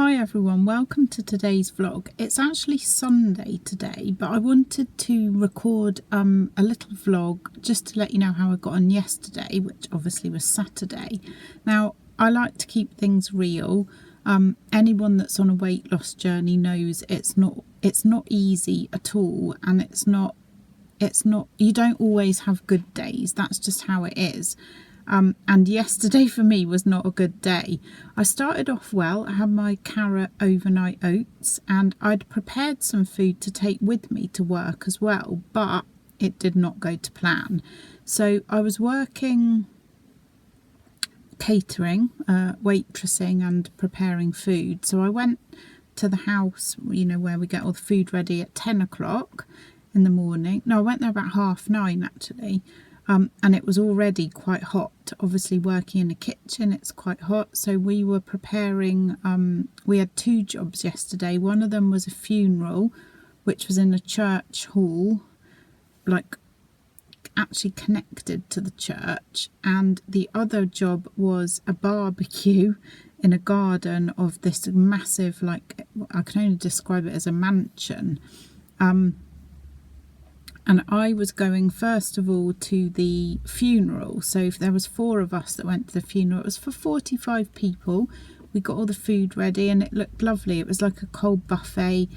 Hi everyone, welcome to today's vlog. It's actually Sunday today, but I wanted to record a little vlog just to let you know how I got on yesterday, which obviously was Saturday. Now, I like to keep things real. Anyone that's on a weight loss journey knows it's not easy at all, and it's not you don't always have good days. That's just how it is. And yesterday for me was not a good day. I started off well. I had my carrot overnight oats and I'd prepared some food to take with me to work as well, but it did not go to plan. So I was working catering, waitressing and preparing food. So I went to the house, you know, where we get all the food ready at 10 o'clock in the morning. No, I went there about 9:30 actually. And it was already quite hot. Obviously working in a kitchen, it's quite hot. So we were preparing, we had two jobs yesterday. One of them was a funeral, which was in a church hall, like actually connected to the church. And the other job was a barbecue in a garden of this massive, like, I can only describe it as a mansion. And I was going first of all to the funeral. So if there was 4 of us that went to the funeral. It was for 45 people. We got all the food ready and it looked lovely. It was like a cold buffet,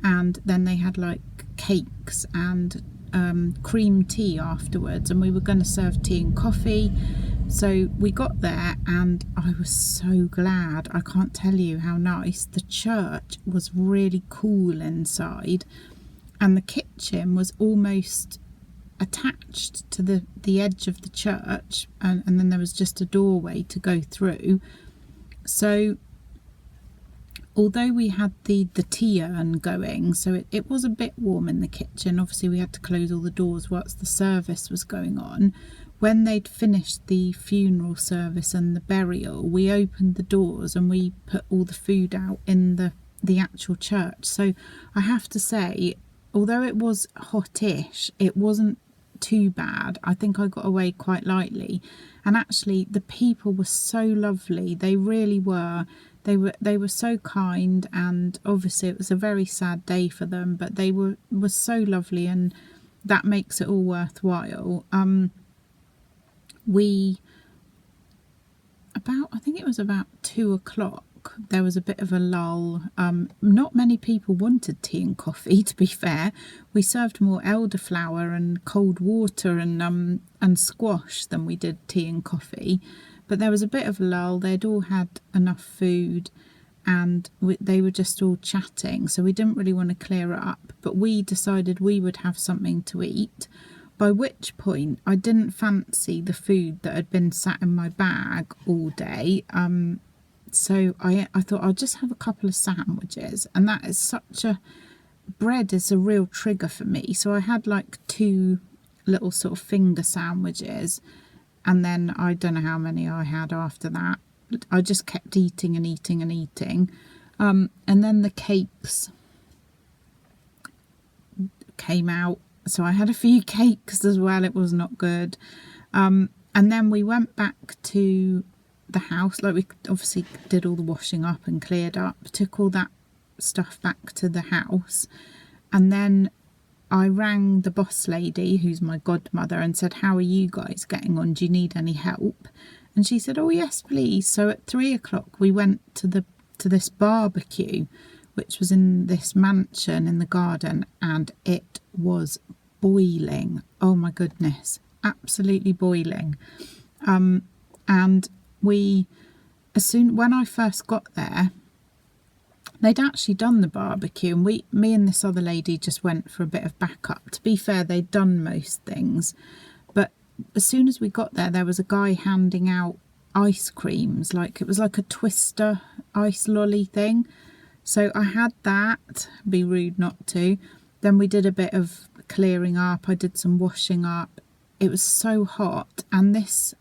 and then they had like cakes and cream tea afterwards, and we were going to serve tea and coffee. So we got there and I was so glad. I can't tell you how nice. The church was really cool inside. And the kitchen was almost attached to the edge of the church, and then there was just a doorway to go through. So although we had the tea urn going, so it was a bit warm in the kitchen. Obviously we had to close all the doors whilst the service was going on. When they'd finished the funeral service and the burial, we opened the doors and we put all the food out in the actual church. So I have to say, although it was hot-ish, it wasn't too bad. I think I got away quite lightly. And actually, the people were so lovely. They really were. They were so kind, and obviously it was a very sad day for them, but they were so lovely, and that makes it all worthwhile. I think it was about 2 o'clock. There was a bit of a lull. Not many people wanted tea and coffee, to be fair. We served more elderflower and cold water and squash than we did tea and coffee. But there was a bit of a lull. They'd all had enough food and they were just all chatting. So we didn't really want to clear it up. But we decided we would have something to eat. By which point I didn't fancy the food that had been sat in my bag all day. So I thought I'll just have a couple of sandwiches, and that is bread is a real trigger for me. So I had like 2 little sort of finger sandwiches, and then I don't know how many I had after that. I just kept eating and eating and eating. And then the cakes came out. So I had a few cakes as well. It was not good. And then we went back to the house. Like, we obviously did all the washing up and cleared up, took all that stuff back to the house, and then I rang the boss lady, who's my godmother, and said, how are you guys getting on? Do you need any help? And she said, oh yes please. So at 3 o'clock we went to this barbecue, which was in this mansion in the garden, and it was boiling. Oh my goodness, absolutely boiling. And when I first got there, they'd actually done the barbecue, and me and this other lady just went for a bit of backup. To be fair, they'd done most things, but as soon as we got there, there was a guy handing out ice creams, like it was like a Twister ice lolly thing. So I had that. Be rude not to. Then we did a bit of clearing up. I did some washing up. It was so hot, and this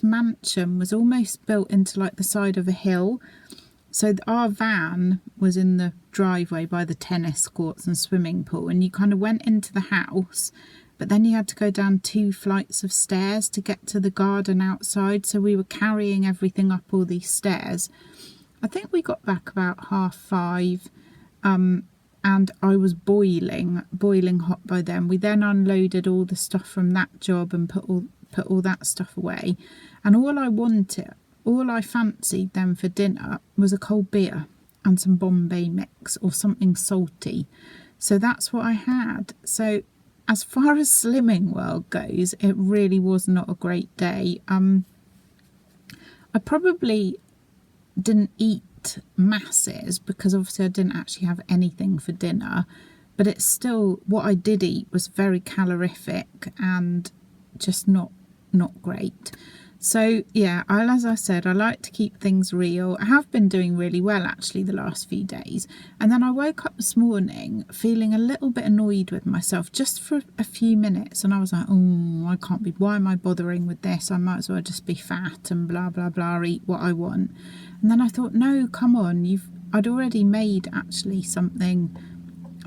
mansion was almost built into like the side of a hill. So our van was in the driveway by the tennis courts and swimming pool, and you kind of went into the house, but then you had to go down 2 flights of stairs to get to the garden outside. So we were carrying everything up all these stairs. I think we got back about 5:30, and I was boiling hot by then. We then unloaded all the stuff from that job and put all that stuff away, and all I fancied then for dinner was a cold beer and some Bombay mix or something salty. So that's what I had. So as far as Slimming World goes, it really was not a great day. I probably didn't eat masses because obviously I didn't actually have anything for dinner, but it's still, what I did eat was very calorific and just not great. So yeah, as I said, I like to keep things real. I have been doing really well actually the last few days, and then I woke up this morning feeling a little bit annoyed with myself just for a few minutes, and I was like, oh, I can't be, why am I bothering with this? I might as well just be fat and blah blah blah, eat what I want. And then I thought, no, come on, I'd already made actually something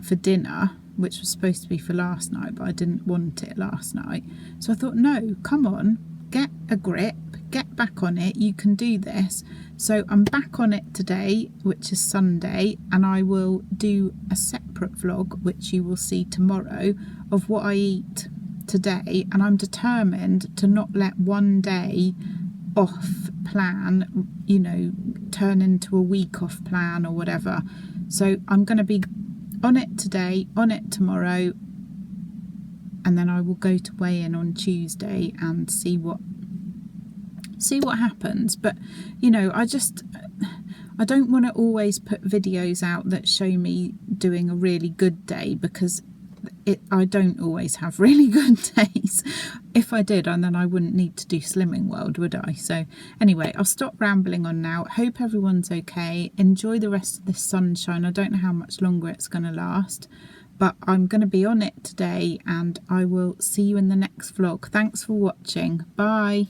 for dinner, which was supposed to be for last night, but I didn't want it last night. So I thought, no, come on, get a grip, get back on it, you can do this. So I'm back on it today, which is Sunday, and I will do a separate vlog, which you will see tomorrow, of what I eat today. And I'm determined to not let one day off plan, you know, turn into a week off plan or whatever. So I'm going to be on it today, on it tomorrow, and then I will go to weigh in on Tuesday and see what happens. But you know, I don't want to always put videos out that show me doing a really good day, because I don't always have really good days. If I did, and then I wouldn't need to do Slimming World, would I? So anyway, I'll stop rambling on now. Hope everyone's okay. Enjoy the rest of this sunshine. I don't know how much longer it's going to last, but I'm going to be on it today, and I will see you in the next vlog. Thanks for watching. Bye.